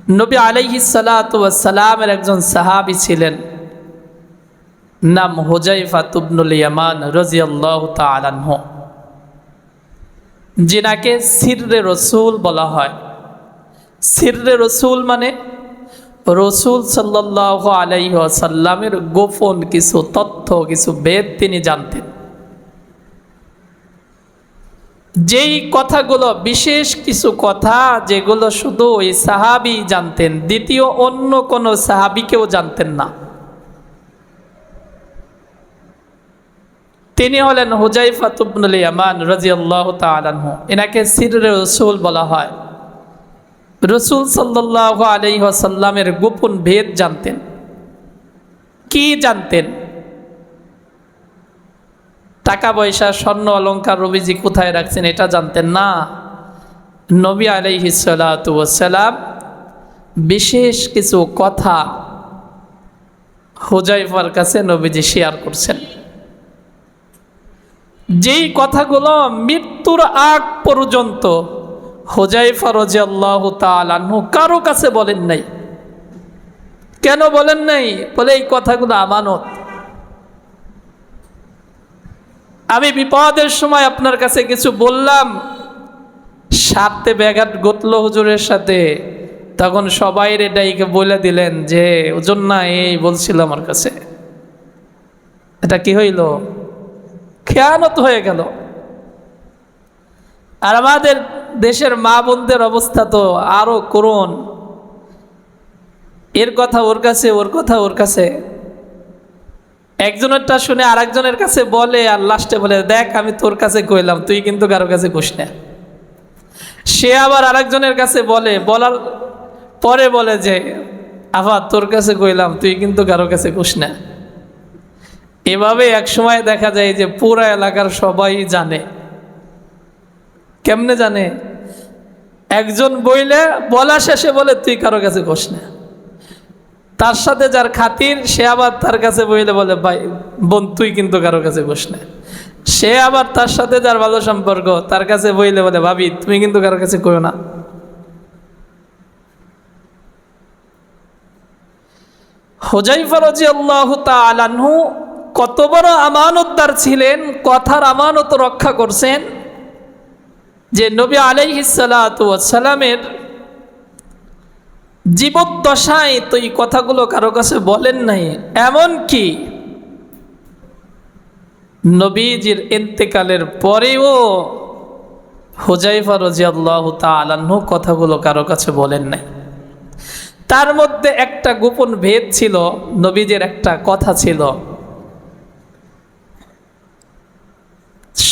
নবী আলাইহিস সালাতু ওয়াস সালামের একজন সাহাবী ছিলেন, নাম হুযায়ফা ইবনুল ইয়ামান রাদিয়াল্লাহু তাআলা আনহু, যিনাকে সিররে রসুল বলা হয়। সিররে রসুল মানে রসুল সাল্লাল্লাহু আলাইহি ওয়াসাল্লামের গোপন কিছু তথ্য, কিছু বেদ তিনি জানতেন। যেই কথাগুলো, বিশেষ কিছু কথা যেগুলো শুধু ওই সাহাবী জানতেন, দ্বিতীয় অন্য কোনো সাহাবী কেউ জানতেন না। তিনি হলেন হুযায়ফা ইবনুল ইয়ামান রাদিয়াল্লাহু তাআলা আনহু। এনাকে সিররে রসুল বলা হয়। রসুল সাল্লাল্লাহু আলাইহি ওয়াসাল্লামের গোপন ভেদ জানতেন। কি জানতেন? টাকা পয়সা, স্বর্ণ অলংকার নবীজি কোথায় রাখছেন এটা জানতেন না। নবী আলাইহিস সালাতু ওয়াস সালাম বিশেষ কিছু কথা হুযায়ফার কাছে নবীজি শেয়ার করছেন, যেই কথাগুলো মৃত্যুর আগ পর্যন্ত হুযায়ফা রাদিয়াল্লাহু তাআলা আনহু কারো কাছে বলেন নাই। কেন বলেন নাই? বলে এই কথাগুলো আমানত। আমি বিপদের সময় আপনার কাছে কিছু বললাম, স্বার্থে ব্যাঘাত ঘটল হুজুরের সাথে, তখন সবাই ডাইকে বলে দিলেন যে হুজুর না এই বলছিল আমার কাছে। এটা কি হইল? খেয়ানত হয়ে গেল। আর আমাদের দেশের মা বোনদের অবস্থা তো আরো করুণ। এর কথা ওর কাছে, ওর কথা ওর কাছে, একজনেরটা শুনে আরেকজনের কাছে বলে, আর লাস্টে বলে দেখ আমি তোর কাছে কইলাম, তুই কিন্তু কারো কাছে কইস না। সে আবার আরেকজনের কাছে বলে, বলার পরে বলে যে আবার তোর কাছে কইলাম, তুই কিন্তু কারো কাছে কইস না। এভাবে এক সময় দেখা যায় যে পুরা এলাকার সবাই জানে। কেমনে জানে? একজন বইলে বলা শেষে বলে তুই কারো কাছে কইস না। তার সাথে যার খাতির সে আবার তার কাছে বইলে বলে ভাই বোন তুই কিন্তু কারো কাছে কইস না। সে আবার তার সাথে যার ভালো সম্পর্ক তার কাছে বইলে বলে ভাবি তুমি কিন্তু কারো কাছে কইও না। হুযায়ফা রাদিয়াল্লাহু তাআলা আনহু কত বড় আমানতদার ছিলেন, কথার আমানত রক্ষা করছেন, যে নবী আলাইহিস সালাতু ওয়াস সালামের জীবদ্দশায় তো এই কথাগুলো কারো কাছে বলেন নাই। এমন কি নবীজির ইন্তেকালের পরেও হুযায়ফা রাদিয়াল্লাহু তাআলা আনহু কথাগুলো কারো কাছে বলেন নাই। তার মধ্যে একটা গোপন ভেদ ছিল, নবীজির একটা কথা ছিল,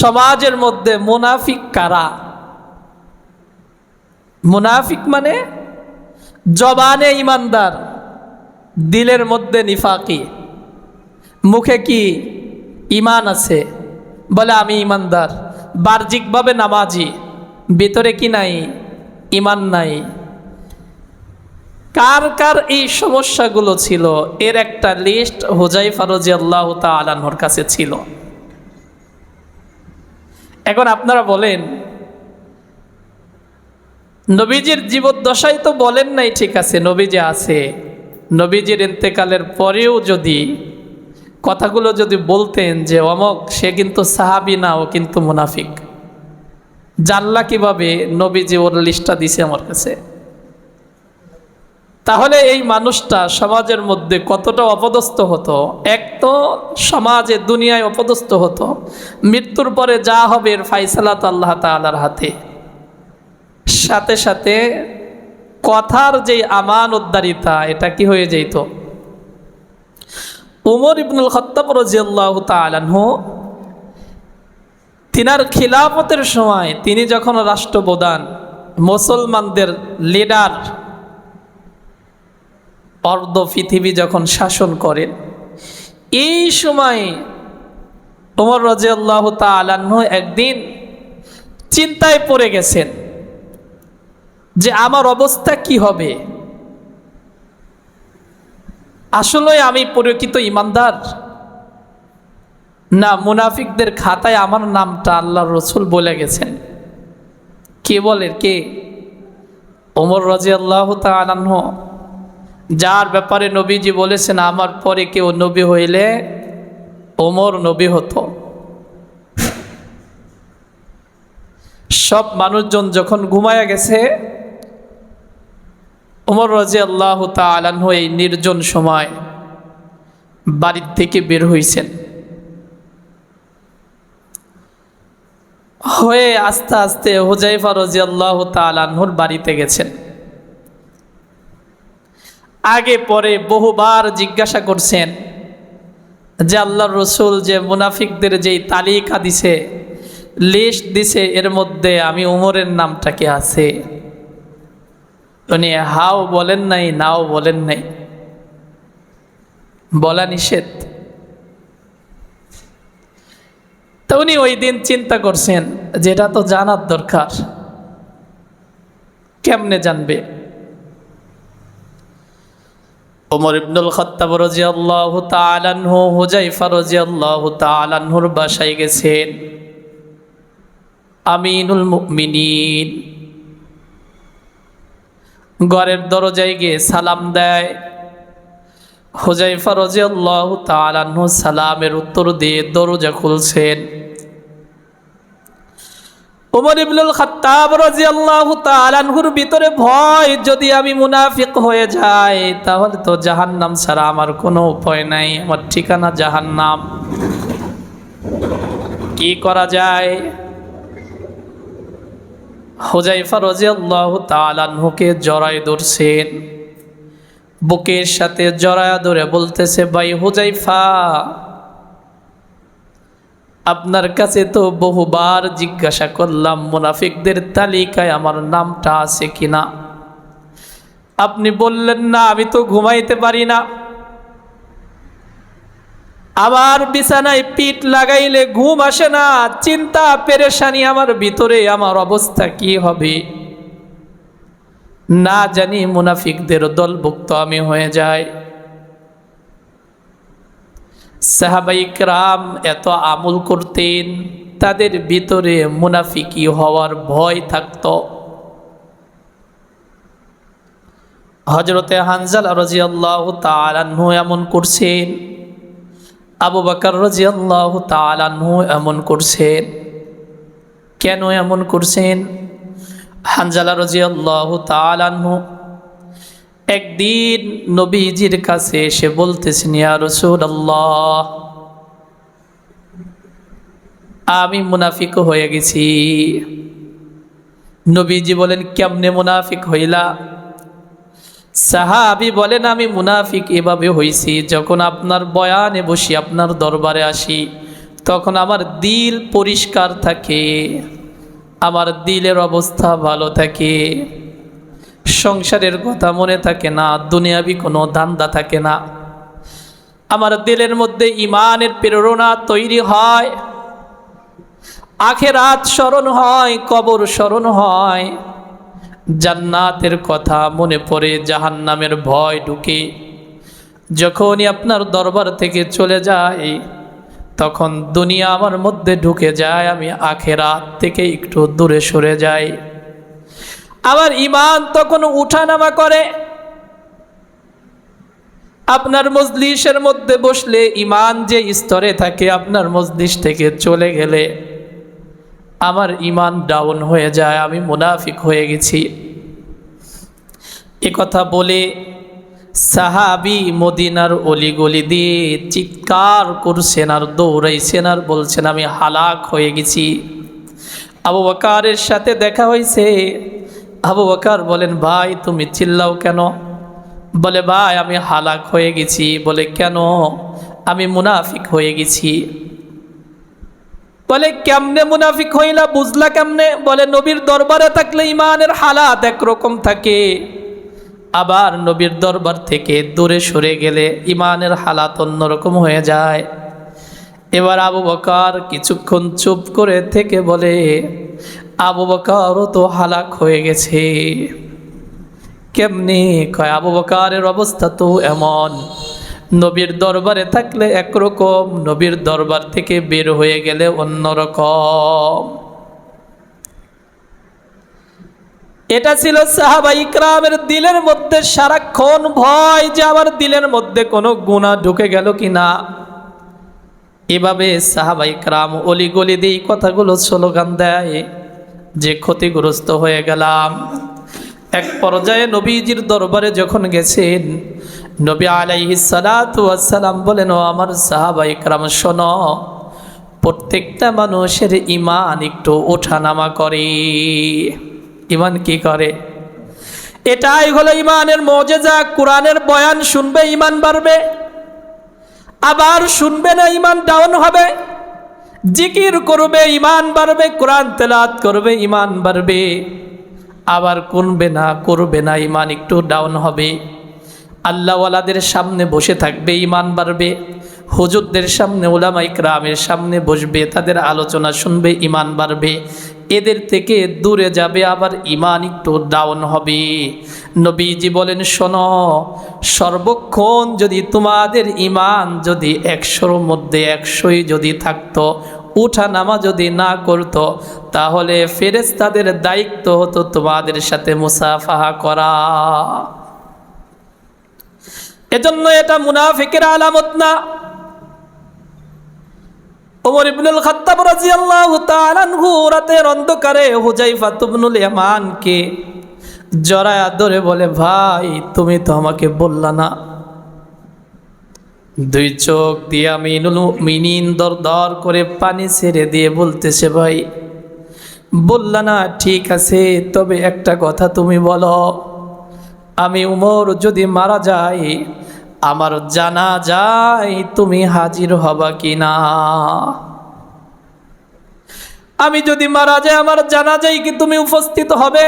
সমাজের মধ্যে মুনাফিক কারা? মুনাফিক মানে জবানে ইমানদার, দিলের মধ্যে নিফাকি। মুখে কি ইমান আছে, বলে আমি ইমানদার, বাহ্যিকভাবে নামাজি, ভিতরে কি নাই? ইমান নাই। কার কার এই সমস্যাগুলো ছিল এর একটা লিস্ট হুযায়ফা রাদিয়াল্লাহু তাআলা আনহুর কাছে ছিল। এখন আপনারা বলেন, নবীজির জীবদ্দশায় তো বলেন নাই, ঠিক আছে নবীজি আছে, নবীজির ইন্তেকালের পরেও যদি কথাগুলো যদি বলতেন যে অমক সে কিন্তু সাহাবী না, ও কিন্তু মুনাফিক, জানলা কিভাবে নবীজি ওর লিস্টটা দিছে আমার কাছে? তাহলে এই মানুষটা সমাজের মধ্যে কতটা অপদস্থ হতো। এক তো সমাজে দুনিয়ায় অপদস্থ হতো, মৃত্যুর পরে যা হবে এর ফায়সালা তো আল্লাহ তাআলার হাতে। সাথে সাথে কথার যে আমানতদারিতা এটা কি হয়ে যেত? উমর ইবনুল খাত্তাব রাদিয়াল্লাহু তাআলা আনহু তিনার খিলাফতের সময় তিনি যখন রাষ্ট্রপ্রধান, মুসলমানদের লিডার, অর্ধ পৃথিবী যখন শাসন করেন, এই সময় উমর রাদিয়াল্লাহু তাআলা আনহু একদিন চিন্তায় পড়ে গেছেন যে আমার অবস্থা কি হবে। আসলে আমি প্রকৃত ইমানদার না মুনাফিকদের খাতায় আমার নামটা আল্লাহর রাসূল বলে গেছেন? কে বলে? কে? ওমর রাদিয়াল্লাহু তাআলা আনহু, যার ব্যাপারে নবীজি বলেছেন আমার পরে কেউ নবী হইলে ওমর নবী হতো। সব মানুষজন যখন ঘুমায়া গেছে, ওমর রাদিয়াল্লাহু তাআলা আনহু এই নির্জন সময় বাড়ির থেকে বের হইছেন, হয়ে আস্তে আস্তে হুযায়ফা রাদিয়াল্লাহু তাআলা আনহুর বাড়িতে গেছেন। আগে পরে বহুবার জিজ্ঞাসা করছেন যে আল্লাহর রসুল যে মুনাফিকদের যেই তালিকা দিছে, লিস্ট দিছে, এর মধ্যে আমি উমরের নামটা কি আছে? উনি হাও বলেন নাই, নাও বলেন নাই, বলা নিষেধ। তো উনি ওই দিন চিন্তা করছেন যেটা তো জানার দরকার, কেমনে জানবে? ওমর ইবনুল খাত্তাব রাদিয়াল্লাহু তাআলা আনহু হুযায়ফা রাদিয়াল্লাহু তাআলা আনহুর বাসায় গেছেন। আমিনুল মুমিনিন ঘরের দরজায় গিয়ে সালাম দেয়। হুযায়ফা রাদিয়াল্লাহু তাআলা আনহু সালামের উত্তর দিয়ে দরজা খুলছেন। ওমর ইবনুল খাত্তাব রাদিয়াল্লাহু তাআলা আনহুর ভিতরে ভয়, যদি আমি মুনাফিক হয়ে যাই তাহলে তো জাহান্নাম ছাড়া আমার কোনো উপায় নাই, আমার ঠিকানা জাহান্নাম। কি করা যায়? হুযায়ফা রাদিয়াল্লাহু তাআলা আনহুকে জড়ায় ধরছেন, বুকের সাথে জড়ায় ধরে বলতেছে, ভাই হুযায়ফা, আপনার কাছে তো বহুবার জিজ্ঞাসা করলাম মুনাফিকদের তালিকায় আমার নামটা আছে কিনা, আপনি বললেন না। আমি তো ঘুমাইতে পারি না, আমার বিছানায় পিঠ লাগাইলে ঘুম আসে না, চিন্তা পেরেশানি আমার ভিতরে, আমার অবস্থা কি হবে? না জানি মুনাফিকদের দলভুক্ত আমি হয়ে যাই। সাহাবায়ে কেরাম এত আমল করতেন, তাদের ভিতরে মুনাফিকি হওয়ার ভয় থাকত। হযরতে হানজালা রাদিয়াল্লাহু তাআলা আনহু এমন করছেন, আবু বকর রাদিয়াল্লাহু তাআলা আনহু এমন করছেন। কেন এমন করছেন? হানজালা রাদিয়াল্লাহু তাআলা আনহু একদিন নবীজির কাছে এসে বলতেছেন, ইয়া রাসূলুল্লাহ, আমি মুনাফিক হয়ে গেছি। নবীজি বলেন, কেমনে মুনাফিক হইলা? সাহাবী বলেন, আমি মুনাফিক এভাবে হইছি, যখন আপনার বয়ানে বসি, আপনার দরবারে আসি, তখন আমার দিল পরিষ্কার থাকে, আমার দিলের অবস্থা ভালো থাকে, সংসারের কথা মনে থাকে না, দুনিয়াবি কোনো ধান্দা থাকে না, আমার দিলের মধ্যে ঈমানের প্রেরণা তৈরি হয়, আখিরাত স্মরণ হয়, কবর স্মরণ হয়, জান্নাতের কথা মনে পড়ে, জাহান্নামের ভয় ঢুকে। যখনই আপনার দরবার থেকে চলে যায় তখন দুনিয়া আমার মধ্যে ঢুকে যায়, আমি আখিরাত থেকে একটু দূরে সরে যাই, আমার ঈমান তখন উঠানামা করে। আপনার মজলিসের মধ্যে বসলে ঈমান যে স্তরে থাকে, আপনার মজলিস থেকে চলে গেলে আমার ঈমান ডাউন হয়ে যায়, আমি মুনাফিক হয়ে গেছি। এ কথা বলে সাহাবী মদিনার অলিগলি দিয়ে চিৎকার করছেন আর দৌড়াইছেন আর বলছেন, আমি হালাক হয়ে গেছি। আবু বকরের সাথে দেখা হয়েছে। আবু বকর বলেন, ভাই তুমি চিল্লাও কেন? বলে, ভাই আমি হালাক হয়ে গেছি। বলে, কেন? আমি মুনাফিক হয়ে গেছি। বলে, কেমনে মুনাফিক হইলা, বুঝলা কেমনে? বলে, নবীর দরবারে থাকলে ঈমানের হালাত একরকম থাকে, আবার নবীর দরবার থেকে দূরে সরে গেলে ঈমানের হালাত অন্যরকম হয়ে যায়। এবার আবু বকর কিছুক্ষণ চুপ করে থেকে বলে, আবু বকরও তো হালাক হয়ে গেছে। কেমনি? কয়, আবু বকরের অবস্থা তো এমন, নবীর দরবারে থাকলে একরকম, নবীর দরবার থেকে বের হয়ে গেলে অন্যরকম। এটা ছিল সাহাবা ইকরামের দিলের মধ্যে সারাক্ষণ ভয় যে আমার দিলের মধ্যে কোনো গুনাহ ঢুকে গেল কিনা। এভাবে সাহাবা ইকরাম অলিগলি দিয়ে কথাগুলো স্লোগান দেয় যে ক্ষতিগ্রস্ত হয়ে গেলাম। এক পর্যায়ে নবীজির দরবারে যখন গেছেন, নবী আলাইহিস সালাতু ওয়াস সালাম বলেন, ও আমার সাহাবা ইকরাম শোনো, প্রত্যেকটা মানুষের ঈমান একটু ওঠানামা করে। ঈমান কি করে? এটাই হলো ঈমানের মুজিজা। কোরআনের বয়ান শুনবে ঈমান বাড়বে, আবার শুনবে না ঈমান ডাউন হবে। জিকির করবে ঈমান বাড়বে, কোরআন তেলাওয়াত করবে ঈমান বাড়বে, আবার করবে না ঈমান একটু ডাউন হবে। আল্লাহওয়ালাদের সামনে বসে থাকবে ঈমান বাড়বে, হুজুরদের সামনে উলামা ইকরামের সামনে বসবে, তাদের আলোচনা শুনবে ঈমান বাড়বে। এদের থেকে দূরে যাবে, আবার ঈমান একটু ডাউন হবে। নবীজি বলেন, শোনো, সর্বক্ষণ যদি তোমাদের ঈমান যদি 100-র মধ্যে 100ই যদি থাকতো, উঠা নামা যদি না করতো, তাহলে ফেরেশতাদের দায়িত্ব হতো তোমাদের সাথে মুসাফাহা করা। এজন্য এটা মুনাফিকের আলামত না। ওমর ইবনুল খাত্তাব রাদিয়াল্লাহু তাআলা আনহু রাতের অন্ধকারে হুযায়ফা ইবনুল ইয়ামানকে জড়ায়া ধরে বলে, ভাই তুমি তো আমাকে বললা না। দুই চোখ দিয়ে আমিনুল মুমিনিন দর করে পানি ছেড়ে দিয়ে বলতেছে, ভাই বললা না, ঠিক আছে, তবে একটা কথা তুমি বলো, আমি উমর যদি মারা যাই, আমার জানাজায় তুমি হাজির হবা কিনা? আমি যদি মারা যাই, আমার জানাজায় কি তুমি উপস্থিত হবে?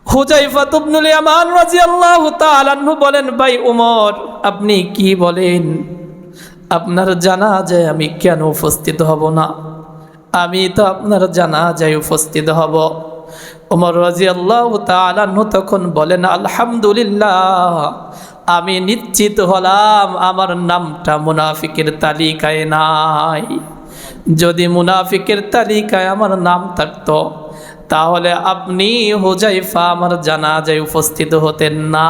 হুযায়ফা ইবনুল ইয়ামান রাদিয়াল্লাহু তাআলা আনহু বলেন, ভাই উমর, আপনি কি বলেন? আপনার জানাজায় আমি কেন উপস্থিত হব না? আমি তো আপনার জানাজায় উপস্থিত হব। ওমর রাদিয়াল্লাহু তাআলা আনহু তখন বলেন, আলহামদুলিল্লাহ, আমি নিশ্চিত হলাম আমার নামটা মুনাফিকের তালিকায় নাই। যদি মুনাফিকের তালিকায় আমার নাম থাকতো, তাহলে আপনি হুযায়ফা আমার জানাজায় উপস্থিত হতেন না।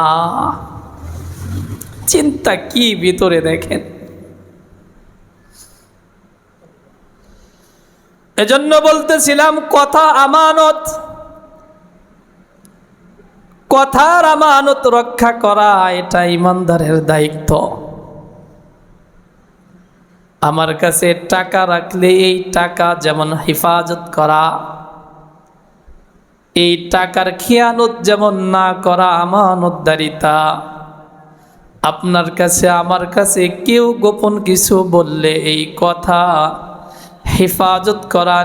চিন্তা কি ভিতরে দেখেন। এজন্য বলতেছিলাম, কথা আমানত, কথার আমানত রক্ষা করা এটা ইমানদারের দায়িত্ব। আমার কাছে টাকা রাখলে এই টাকা যেমন হেফাজত করা, এই টাকার খেয়ানত যেমন না করা আমানতদারিতা। আপনার কাছে আমার কাছে কেউ গোপন কিছু বললে এই কথা হেফাজত করা,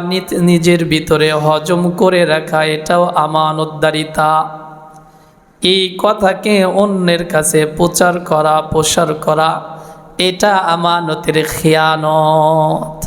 নিজের ভিতরে হজম করে রাখা, এটাও আমানতদারিতা। এই কথাকে অন্যের কাছে প্রচার করা, প্রসার করা, এটা আমানতের খেয়ানত।